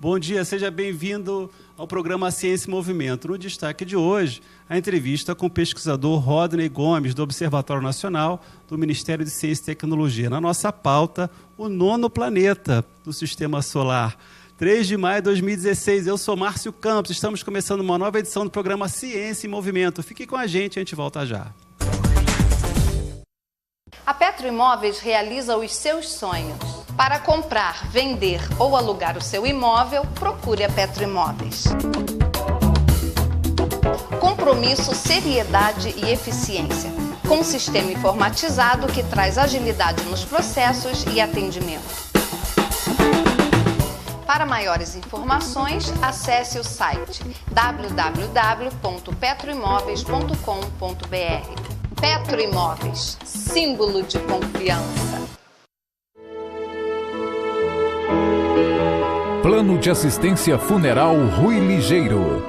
Bom dia, seja bem-vindo ao programa Ciência e Movimento. No destaque de hoje, a entrevista com o pesquisador Rodney Gomes, do Observatório Nacional do Ministério de Ciência e Tecnologia. Na nossa pauta, o nono planeta do Sistema Solar. 3 de maio de 2016, eu sou Márcio Campos, estamos começando uma nova edição do programa Ciência e Movimento. Fique com a gente volta já. A Petro Imóveis realiza os seus sonhos. Para comprar, vender ou alugar o seu imóvel, procure a Petro Imóveis. Compromisso, seriedade e eficiência, com um sistema informatizado que traz agilidade nos processos e atendimento. Para maiores informações, acesse o site www.petroimoveis.com.br. Petro Imóveis, símbolo de confiança. Plano de Assistência Funeral Rui Ligeiro.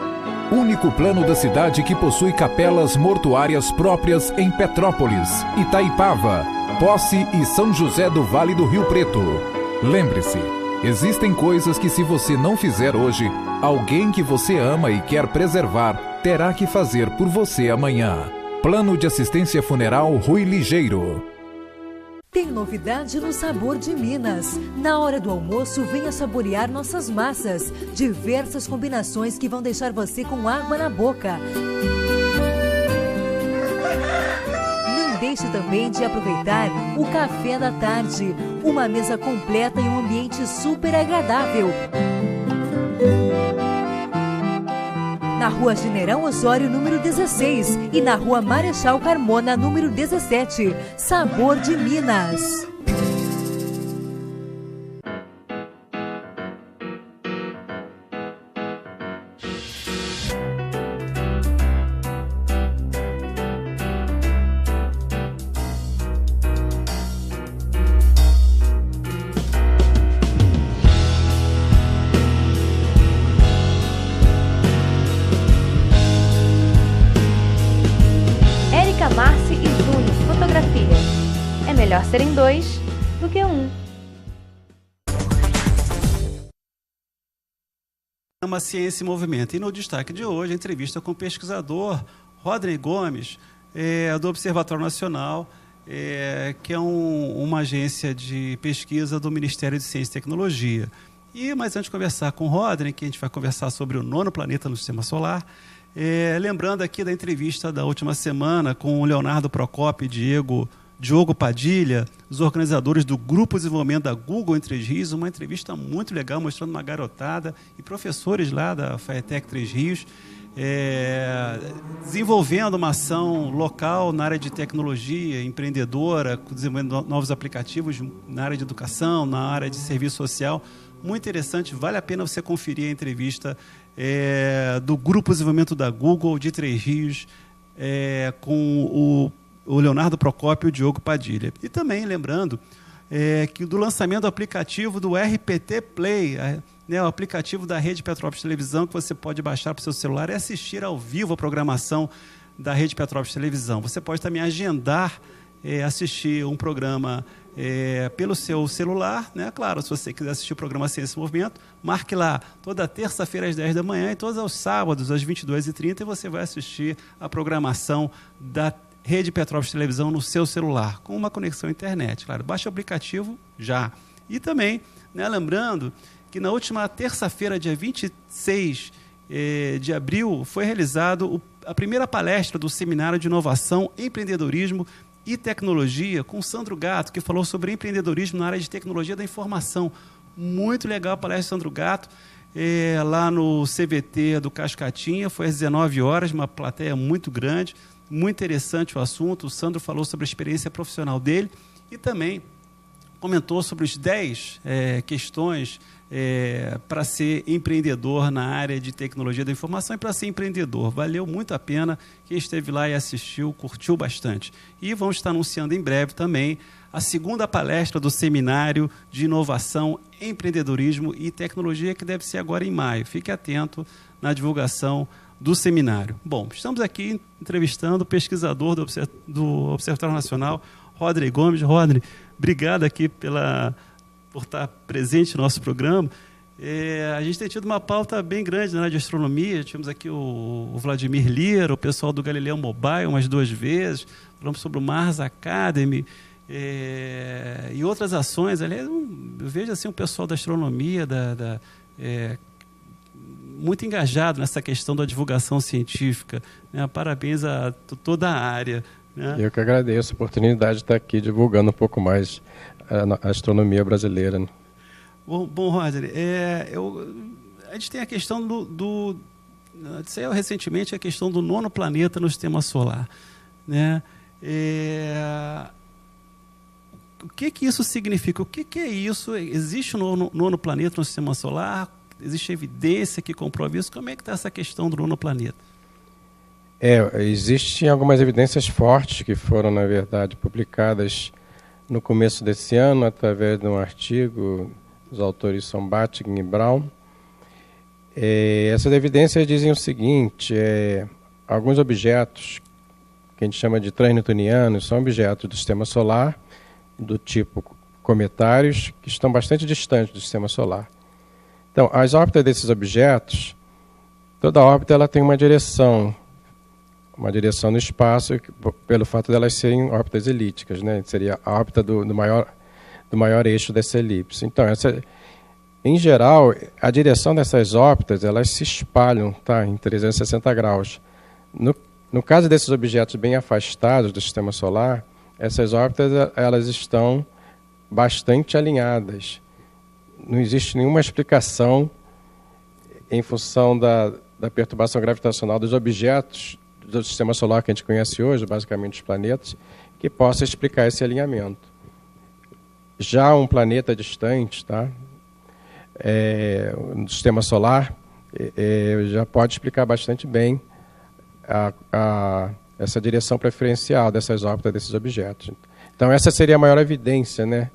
Único plano da cidade que possui capelas mortuárias próprias em Petrópolis, Itaipava, Posse e São José do Vale do Rio Preto. Lembre-se, existem coisas que, se você não fizer hoje, alguém que você ama e quer preservar terá que fazer por você amanhã. Plano de Assistência Funeral Rui Ligeiro. Tem novidade no Sabor de Minas. Na hora do almoço, venha saborear nossas massas. Diversas combinações que vão deixar você com água na boca. Não deixe também de aproveitar o café da tarde. Uma mesa completa e um ambiente super agradável. Na Rua General Osório, número 16, e na Rua Marechal Carmona, número 17. Sabor de Minas. Serem dois do que um. Programa Ciência e Movimento. E no destaque de hoje, a entrevista com o pesquisador Rodney Gomes, do Observatório Nacional, que é uma agência de pesquisa do Ministério de Ciência e Tecnologia. Mas antes de conversar com o Rodney, que a gente vai conversar sobre o nono planeta no Sistema Solar, lembrando aqui da entrevista da última semana com o Leonardo Procópio e Diogo Padilha, os organizadores do Grupo de Desenvolvimento da Google em Três Rios, uma entrevista muito legal, mostrando uma garotada e professores lá da FATEC Três Rios, desenvolvendo uma ação local na área de tecnologia, empreendedora, desenvolvendo novos aplicativos na área de educação, na área de serviço social. Muito interessante, vale a pena você conferir a entrevista do Grupo de Desenvolvimento da Google de Três Rios, com o Leonardo Procópio e o Diogo Padilha. E também lembrando que do lançamento do aplicativo do RPT Play, o aplicativo da Rede Petrópolis Televisão, que você pode baixar para o seu celular e assistir ao vivo a programação da Rede Petrópolis Televisão. Você pode também agendar, assistir um programa pelo seu celular, né? Claro, se você quiser assistir o programa Ciência e Movimento, marque lá toda terça-feira às 10 da manhã e todos os sábados às 22h30 e você vai assistir a programação da Rede Petrópolis Televisão no seu celular, com uma conexão à internet. Claro, baixe o aplicativo já. E também, lembrando que na última terça-feira, dia 26 de abril, foi realizado a primeira palestra do Seminário de Inovação, Empreendedorismo e Tecnologia, com Sandro Gatto, que falou sobre empreendedorismo na área de tecnologia da informação. Muito legal a palestra do Sandro Gatto, lá no CVT do Cascatinha, foi às 19 horas, uma plateia muito grande. Muito interessante o assunto. O Sandro falou sobre a experiência profissional dele e também comentou sobre os 10 questões para ser empreendedor na área de tecnologia da informação e para ser empreendedor. Valeu muito a pena. Quem esteve lá e assistiu, curtiu bastante. E vamos estar anunciando em breve também a segunda palestra do Seminário de Inovação, Empreendedorismo e Tecnologia, que deve ser agora em maio. Fique atento na divulgação do seminário. Bom, estamos aqui entrevistando o pesquisador do Observatório Nacional, Rodney Gomes. Rodney, obrigado aqui por estar presente no nosso programa. A gente tem tido uma pauta bem grande na área de astronomia. Tivemos aqui o Vladimir Lira, o pessoal do Galileu Mobile umas 2 vezes. Falamos sobre o Mars Academy e outras ações. Aliás, eu vejo assim, o pessoal da astronomia muito engajado nessa questão da divulgação científica, né? Parabéns a toda a área, né? Eu que agradeço a oportunidade de estar aqui divulgando um pouco mais a astronomia brasileira, né? Bom, Roger, a gente tem a questão saiu recentemente a questão do 9º planeta no sistema solar, né? O que isso significa? O que é isso? Existe um 9º planeta no sistema solar? Existe evidência que comprova isso? Como é que está essa questão do 9º planeta? Existem algumas evidências fortes que foram, na verdade, publicadas no começo desse ano, através de um artigo. Os autores são Batkin e Brown. Essas evidências dizem o seguinte: alguns objetos que a gente chama de transneptunianos são objetos do sistema solar, do tipo cometários, que estão bastante distantes do sistema solar. Então, as órbitas desses objetos, toda órbita ela tem uma direção no espaço, pelo fato de elas serem órbitas elípticas, né? Seria a órbita do maior eixo dessa elipse. Então, em geral, a direção dessas órbitas, elas se espalham, tá, em 360 graus. No caso desses objetos bem afastados do sistema solar, essas órbitas elas estão bastante alinhadas. Não existe nenhuma explicação em função da perturbação gravitacional dos objetos do sistema solar que a gente conhece hoje, basicamente os planetas, que possa explicar esse alinhamento. Já um planeta distante, tá, no sistema solar, já pode explicar bastante bem essa direção preferencial dessas órbitas desses objetos. Então, essa seria a maior evidência, né,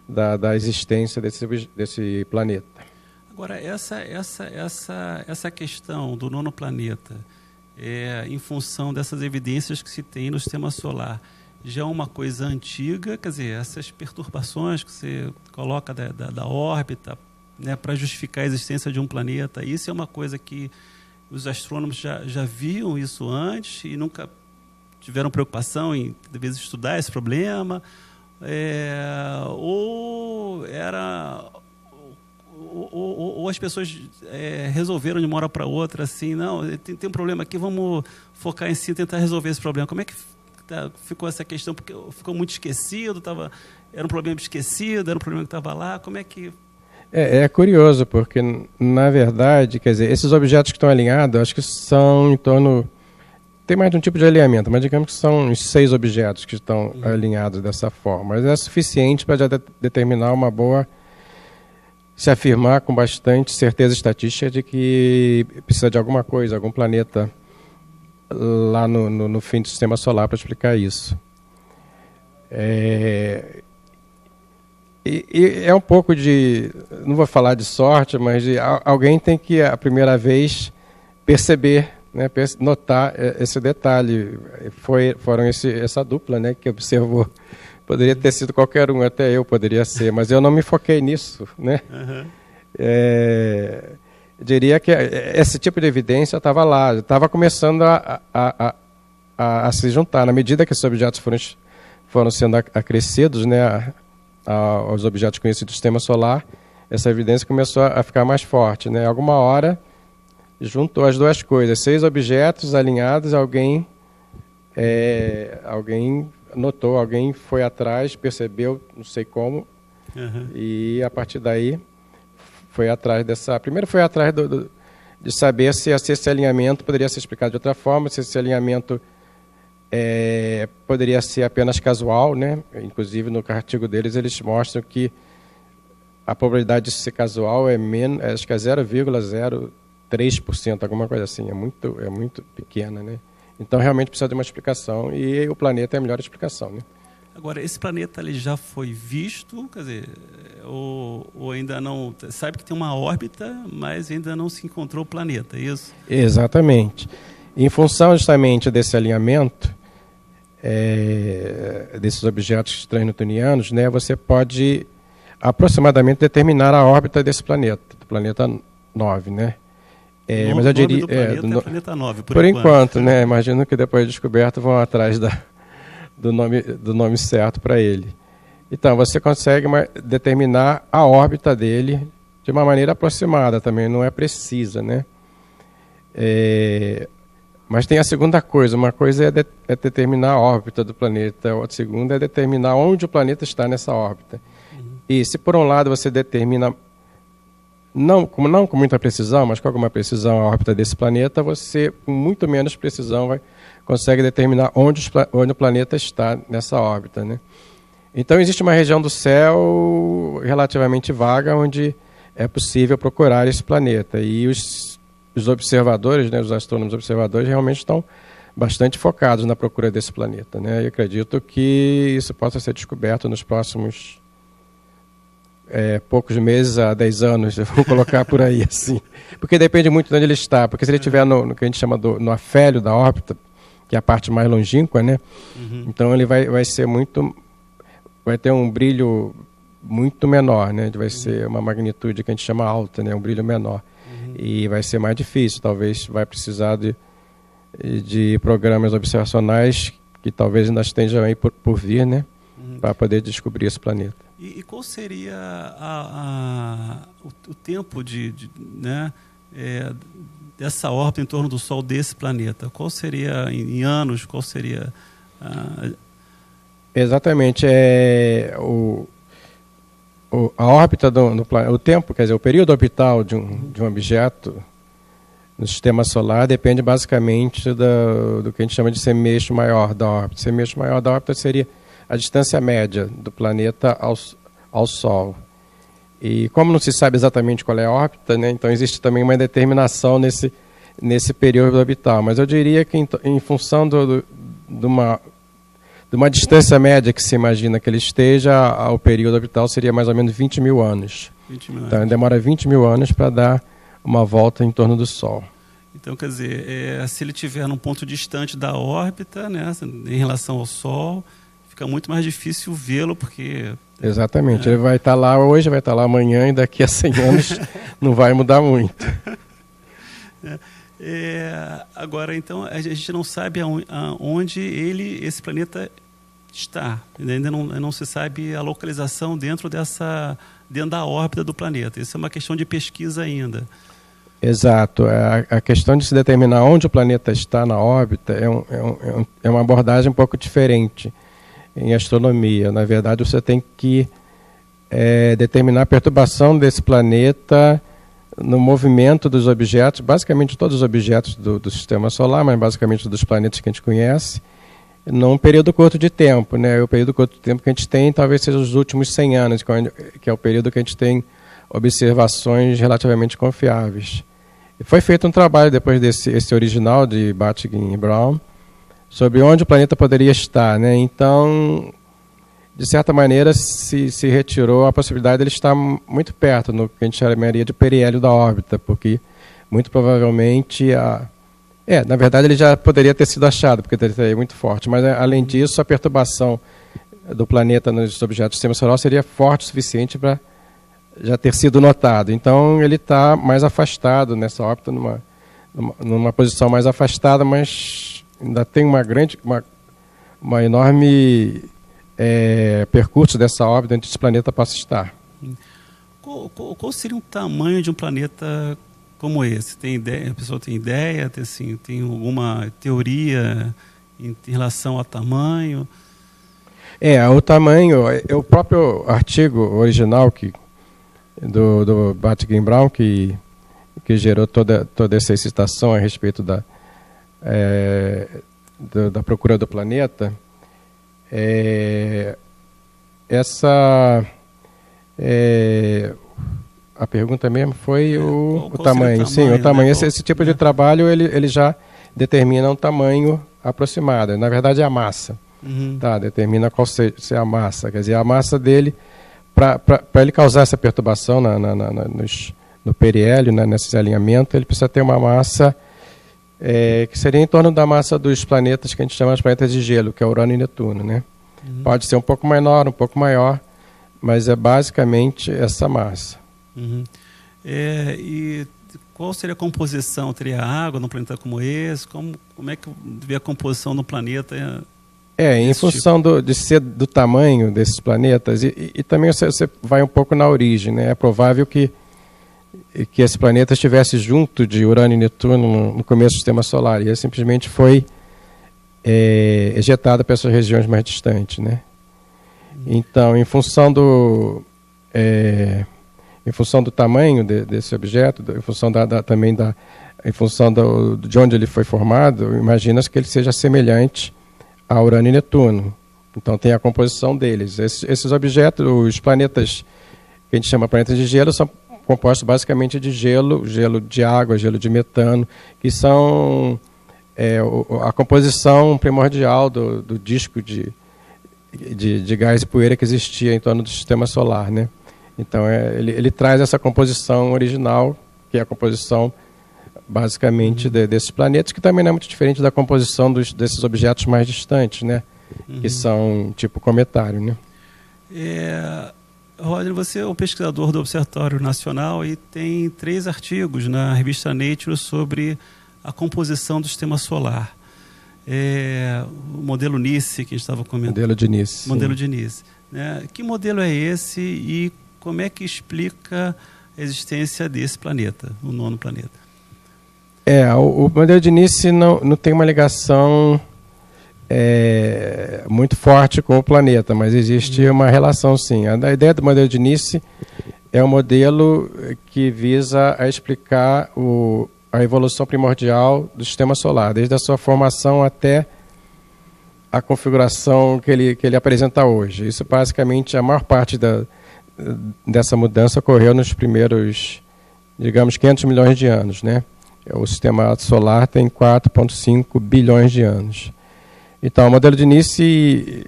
da existência desse planeta. Agora, essa questão do 9º planeta, em função dessas evidências que se tem no sistema solar, já é uma coisa antiga, quer dizer, essas perturbações que você coloca da órbita, né, para justificar a existência de um planeta, isso é uma coisa que os astrônomos já viam isso antes e nunca tiveram preocupação em, de vez, estudar esse problema, ou as pessoas resolveram de uma hora para outra, assim, não, tem um problema aqui, vamos focar em si e tentar resolver esse problema. Como é que ficou essa questão? Porque ficou muito esquecido, era um problema esquecido, era um problema que estava lá, como é que... É curioso, porque, na verdade, quer dizer, esses objetos que estão alinhados, acho que são em torno... Tem mais de um tipo de alinhamento, mas digamos que são uns 6 objetos que estão alinhados dessa forma. Mas é suficiente para já determinar uma boa... se afirmar com bastante certeza estatística de que precisa de alguma coisa, algum planeta lá no fim do sistema solar para explicar isso. E é um pouco de, não vou falar de sorte, mas de alguém tem que, a primeira vez, perceber, né, notar esse detalhe. Foram essa dupla, né, que observou. Poderia ter sido qualquer um, até eu poderia ser, mas eu não me foquei nisso, né? Uhum. Diria que esse tipo de evidência estava lá, estava começando a se juntar. Na medida que esses objetos foram sendo acrescidos, né, aos objetos conhecidos do sistema solar, essa evidência começou a ficar mais forte, né? Alguma hora juntou as duas coisas, 6 objetos alinhados, alguém notou, alguém foi atrás, percebeu, não sei como, e a partir daí foi atrás dessa... Primeiro foi atrás de saber se esse alinhamento poderia ser explicado de outra forma, se esse alinhamento poderia ser apenas casual, né? Inclusive no artigo deles eles mostram que a probabilidade de ser casual acho que é 0,03%, alguma coisa assim, é muito pequena, né? Então realmente precisa de uma explicação e o planeta é a melhor explicação, né? Agora, esse planeta ele já foi visto, quer dizer, ou ainda não... Sabe que tem uma órbita, mas ainda não se encontrou o planeta, é isso? Exatamente. Em função justamente desse alinhamento, desses objetos transneptunianos, né, você pode aproximadamente determinar a órbita desse planeta, do planeta 9, né? Mas eu diria, do planeta 9, por enquanto, né? Imagino que depois de descoberto vão atrás do nome certo para ele. Então, você consegue determinar a órbita dele de uma maneira aproximada, também não é precisa, né? Mas tem a segunda coisa. Uma coisa é determinar a órbita do planeta, a segunda é determinar onde o planeta está nessa órbita. E se por um lado você determina, não com muita precisão, mas com alguma precisão a órbita desse planeta, você com muito menos precisão consegue determinar onde o planeta está nessa órbita, né? Então existe uma região do céu relativamente vaga onde é possível procurar esse planeta. E os observadores, né, os astrônomos observadores, realmente estão bastante focados na procura desse planeta, né? E acredito que isso possa ser descoberto nos próximos poucos meses a 10 anos, vamos colocar por aí assim. Porque depende muito de onde ele está. Porque se ele estiver no que a gente chama no afélio da órbita, que é a parte mais longínqua, né? Então ele vai ser vai ter um brilho muito menor, né? Vai ser uma magnitude que a gente chama alta, né? Um brilho menor. E vai ser mais difícil, talvez vai precisar de programas observacionais que talvez ainda estejam aí por vir, né? Para poder descobrir esse planeta. E qual seria o tempo né, dessa órbita em torno do Sol desse planeta? Qual seria, em anos, qual seria... Exatamente. A órbita do planeta, o tempo, quer dizer, o período orbital de um objeto no sistema solar depende basicamente do que a gente chama de semeixo maior da órbita. O semeixo maior da órbita seria a distância média do planeta ao Sol. E como não se sabe exatamente qual é a órbita, né, então existe também uma determinação nesse período orbital. Mas eu diria que em função de uma distância média que se imagina que ele esteja, o período orbital seria mais ou menos 20 mil anos. 20 mil anos. Então demora 20 mil anos para dar uma volta em torno do Sol. Então, quer dizer, se ele estiver num ponto distante da órbita, né, em relação ao Sol, fica muito mais difícil vê-lo, porque... Exatamente, ele vai estar lá hoje, vai estar lá amanhã, e daqui a 100 anos não vai mudar muito. Agora, então, a gente não sabe onde esse planeta está. Ainda não se sabe a localização dentro da órbita do planeta. Isso é uma questão de pesquisa ainda. Exato. A questão de se determinar onde o planeta está na órbita é uma abordagem um pouco diferente em astronomia. Na verdade, você tem que determinar a perturbação desse planeta no movimento dos objetos, basicamente todos os objetos do Sistema Solar, mas basicamente dos planetas que a gente conhece, num período curto de tempo, né? O período curto de tempo que a gente tem talvez seja os últimos 100 anos, que é o período que a gente tem observações relativamente confiáveis. E foi feito um trabalho depois esse original de Batkin e Brown sobre onde o planeta poderia estar, né? Então, de certa maneira, se retirou a possibilidade de ele estar muito perto, no que a gente chamaria de periélio da órbita, porque muito provavelmente na verdade ele já poderia ter sido achado, porque ele é muito forte, mas além disso a perturbação do planeta nos objetos do Sistema Solar seria forte o suficiente para já ter sido notado. Então ele está mais afastado nessa órbita, numa posição mais afastada, mas ainda tem uma enorme percurso dessa órbita onde esse planeta possa estar. Qual seria o tamanho de um planeta como esse? Tem ideia? A pessoa tem ideia? Tem alguma teoria em relação ao tamanho? O tamanho, o próprio artigo original do Batkin Brown que gerou toda essa excitação a respeito da procura do planeta, a pergunta mesmo foi o tamanho. Sim, o tamanho. Né? Esse tipo de trabalho ele já determina um tamanho aproximado. Na verdade é a massa. Determina qual seja a massa. Quer dizer, a massa dele, para ele causar essa perturbação no periélio, nesse alinhamento, ele precisa ter uma massa que seria em torno da massa dos planetas que a gente chama de planetas de gelo, que é Urano e Netuno, né? Pode ser um pouco menor, um pouco maior, mas é basicamente essa massa. Uhum. E qual seria a composição? Teria água num planeta como esse? Como é que vê a composição no planeta? Em função de ser do tamanho desses planetas, e também você vai um pouco na origem, né? É provável que esse planeta estivesse junto de Urano e Netuno no começo do Sistema Solar, e ele simplesmente foi ejetado para essas regiões mais distantes, né? Então, em função do tamanho desse objeto, em função em função de onde ele foi formado, imagina-se que ele seja semelhante a Urano e Netuno. Então tem a composição deles. Esses objetos, os planetas que a gente chama planetas de gelo, são compostos basicamente de gelo de água, gelo de metano, que são a composição primordial do disco de gás e poeira que existia em torno do Sistema Solar, né? Então ele traz essa composição original, que é a composição basicamente desses planetas, que também não é muito diferente da composição desses objetos mais distantes, né? Que são tipo cometário, né? Rodney, você é um pesquisador do Observatório Nacional e tem 3 artigos na revista Nature sobre a composição do Sistema Solar. O modelo Nice, que a gente estava comentando. Modelo de Nice. Modelo de Nice. Né? Que modelo é esse e como é que explica a existência desse planeta, o 9º planeta? O modelo de Nice não tem uma ligação muito forte com o planeta, mas existe uma relação, sim. A ideia do modelo de Nice é um modelo que visa a explicar a evolução primordial do Sistema Solar, desde a sua formação até a configuração que ele apresenta hoje. Isso, basicamente, a maior parte dessa mudança ocorreu nos primeiros, digamos, 500 milhões de anos, né? O Sistema Solar tem 4,5 bilhões de anos. Então, o modelo de Nice,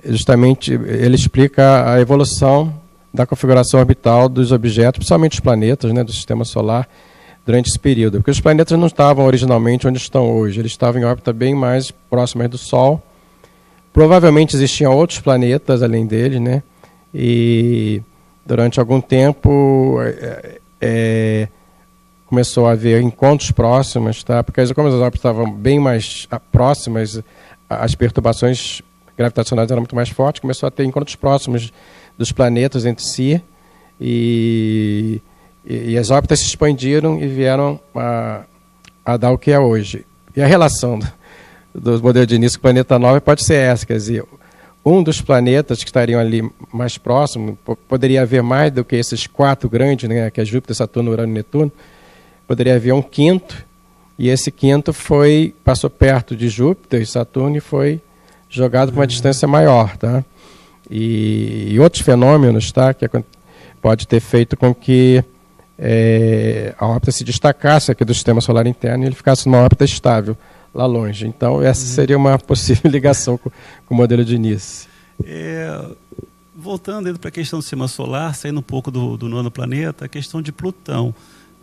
justamente, ele explica a evolução da configuração orbital dos objetos, principalmente os planetas, né, do Sistema Solar, durante esse período. Porque os planetas não estavam originalmente onde estão hoje, eles estavam em órbita bem mais próximas do Sol. Provavelmente existiam outros planetas além deles, né? E durante algum tempo começou a haver encontros próximos, tá? Porque como as órbitas estavam bem mais próximas, as perturbações gravitacionais eram muito mais fortes, começou a ter encontros próximos dos planetas entre si, e as órbitas se expandiram e vieram a dar o que é hoje. E a relação do modelo de Nice com o planeta 9 pode ser essa, quer dizer, um dos planetas que estariam ali mais próximo, poderia haver mais do que esses 4 grandes, né, que é Júpiter, Saturno, Urano e Netuno, poderia haver um quinto, e esse quinto passou perto de Júpiter e Saturno e foi jogado para uma distância maior, tá? E outros fenômenos, tá, que pode ter feito com que a órbita se destacasse aqui do Sistema Solar interno e ele ficasse numa órbita estável lá longe. Então, essa seria uma possível ligação com o modelo de Nice. Voltando para a questão do Sistema Solar, saindo um pouco do 9º planeta, a questão de Plutão,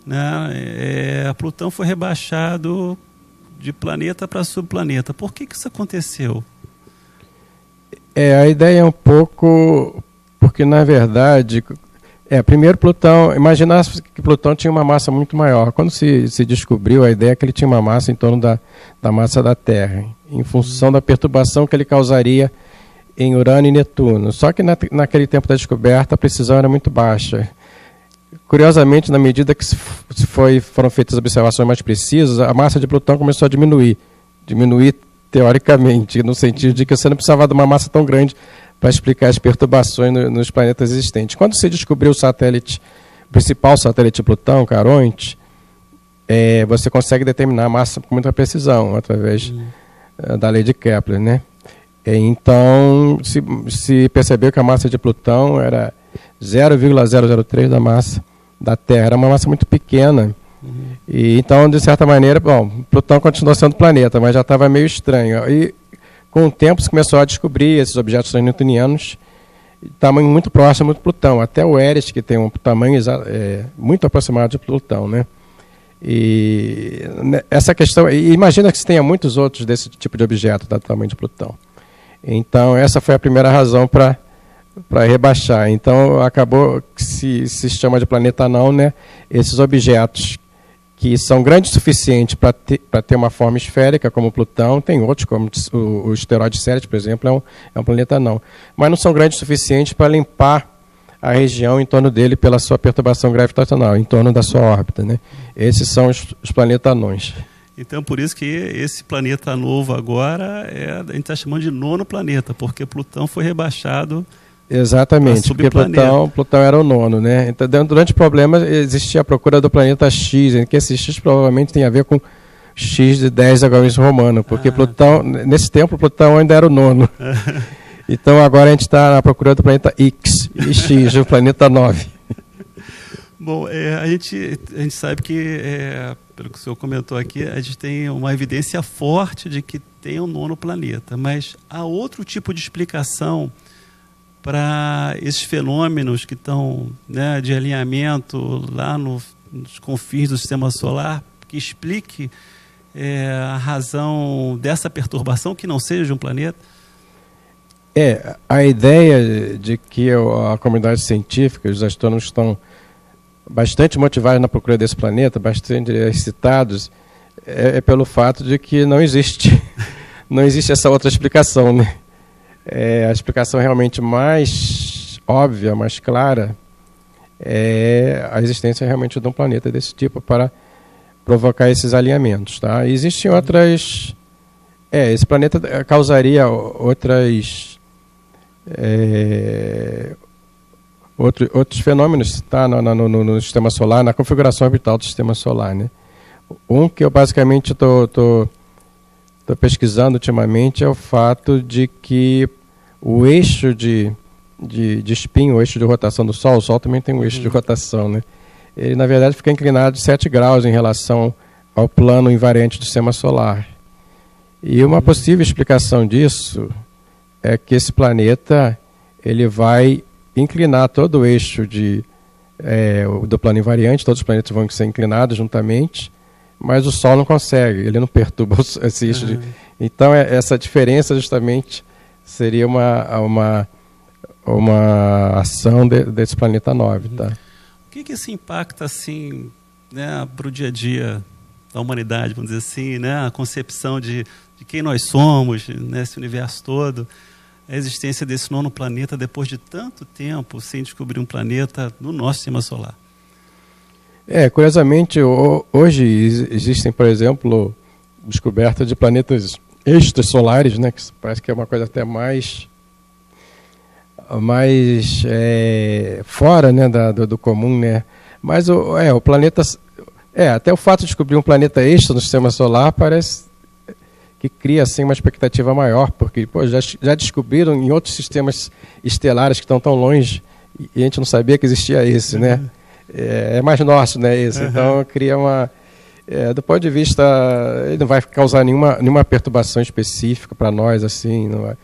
né? Plutão foi rebaixado de planeta para subplaneta. Por que isso aconteceu? A ideia é um pouco... Porque, na verdade... primeiro, Plutão... Imaginasse que Plutão tinha uma massa muito maior. Quando se descobriu, a ideia é que ele tinha uma massa em torno da massa da Terra, em função da perturbação que ele causaria em Urano e Netuno. Só que naquele tempo da descoberta, a precisão era muito baixa. Curiosamente, na medida que foram feitas observações mais precisas, a massa de Plutão começou a diminuir teoricamente, no sentido de que você não precisava de uma massa tão grande para explicar as perturbações nos planetas existentes. Quando se descobriu o principal satélite de Plutão, Caronte, você consegue determinar a massa com muita precisão, através da lei de Kepler, né? Então, se percebeu que a massa de Plutão era 0,003 da massa da Terra. Era uma massa muito pequena. E, então, de certa maneira, Plutão continuou sendo planeta, mas já estava meio estranho. E, com o tempo, se começou a descobrir esses objetos newtonianos, tamanho muito próximo de Plutão. Até o Eris, que tem um tamanho muito aproximado de Plutão, né? E essa questão... Imagina que se tenha muitos outros desse tipo de objeto do tamanho de Plutão. Então, essa foi a primeira razão para rebaixar. Então, acabou que se chama de planeta anão, né? Esses objetos que são grandes o suficiente para ter uma forma esférica, como Plutão, tem outros, como o asteroide Ceres, por exemplo, é um planeta anão. Mas não são grandes o suficiente para limpar a região em torno dele pela sua perturbação gravitacional, em torno da sua órbita, né? Esses são os planetas anões. Então, por isso que esse planeta novo agora, a gente está chamando de nono planeta, porque Plutão foi rebaixado. Exatamente, porque Plutão era o nono, né? Então, durante o problema, existia a procura do planeta X, que esse X provavelmente tem a ver com X de 10 algarismo romano, porque Plutão, nesse tempo, Plutão ainda era o nono. Então, agora a gente está na procura do planeta X e X, o planeta 9. Bom, a gente sabe que, pelo que o senhor comentou aqui, a gente tem uma evidência forte de que tem um nono planeta, mas há outro tipo de explicação para esses fenômenos que estão, né, de alinhamento lá nos confins do sistema solar, que explique a razão dessa perturbação que não seja de um planeta? A ideia de que a comunidade científica, os astrônomos estão bastante motivados na procura desse planeta, bastante excitados, é pelo fato de que não existe essa outra explicação, né? A explicação realmente mais óbvia, mais clara, é a existência realmente de um planeta desse tipo para provocar esses alinhamentos, tá? Existem outras... esse planeta causaria outros fenômenos, tá? No sistema solar, na configuração orbital do sistema solar, né? Um que eu basicamente estou pesquisando ultimamente é o fato de que o eixo de spin, o eixo de rotação do Sol, o Sol também tem um eixo de rotação, né? Ele, na verdade, fica inclinado de 7 graus em relação ao plano invariante do sistema solar. E uma possível explicação disso é que esse planeta ele vai inclinar todo o eixo do plano invariante, todos os planetas vão ser inclinados juntamente, mas o Sol não consegue, ele não perturba esse eixo. Então, essa diferença justamente seria uma ação desse planeta 9. Tá? O que isso impacta assim, né, para o dia a dia da humanidade, vamos dizer assim, né, a concepção de quem nós somos, nesse universo todo, a existência desse nono planeta depois de tanto tempo sem descobrir um planeta no nosso sistema solar? Curiosamente, hoje existem, por exemplo, descobertas de planetas extrasolares, né, que parece que é uma coisa até mais fora, né, do comum, né? Mas o planeta, até o fato de descobrir um planeta extra no sistema solar parece que cria assim uma expectativa maior, porque já descobriram em outros sistemas estelares que estão tão longe e a gente não sabia que existia esse, né? É mais nosso, né, esse. Então cria uma... do ponto de vista... ele não vai causar nenhuma perturbação específica para nós, assim, não vai,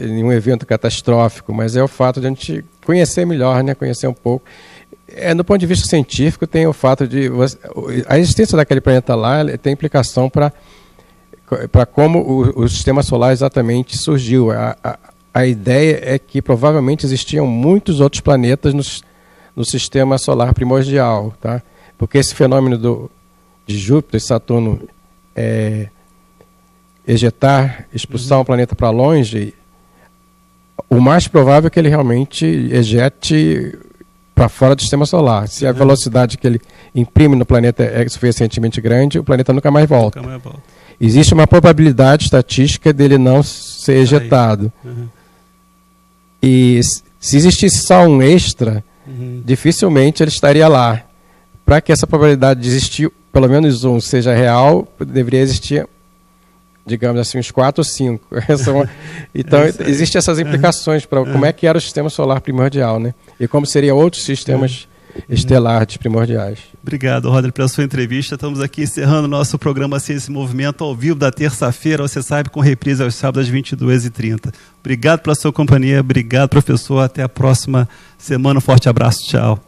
nenhum evento catastrófico, mas é o fato de a gente conhecer melhor, né, conhecer um pouco. Do ponto de vista científico, tem o fato de... a existência daquele planeta lá tem implicação para como o sistema solar exatamente surgiu. A ideia é que provavelmente existiam muitos outros planetas no sistema solar primordial, tá? Porque esse fenômeno de Júpiter e Saturno expulsar um planeta para longe, o mais provável é que ele realmente ejete para fora do sistema solar. Se a velocidade que ele imprime no planeta é suficientemente grande, o planeta nunca mais volta. Existe uma probabilidade estatística dele não ser ejetado. E se existisse só um extra, dificilmente ele estaria lá. Para que essa probabilidade de existir pelo menos um seja real, deveria existir, digamos assim, uns 4 ou 5. Então, existem essas implicações para como é que era o sistema solar primordial, né? E como seriam outros sistemas estelares primordiais. Obrigado, Roderick, pela sua entrevista. Estamos aqui encerrando o nosso programa Ciência em Movimento ao vivo da terça-feira, você sabe, com reprise aos sábados às 22h30. Obrigado pela sua companhia, obrigado, professor. Até a próxima semana. Um forte abraço, tchau.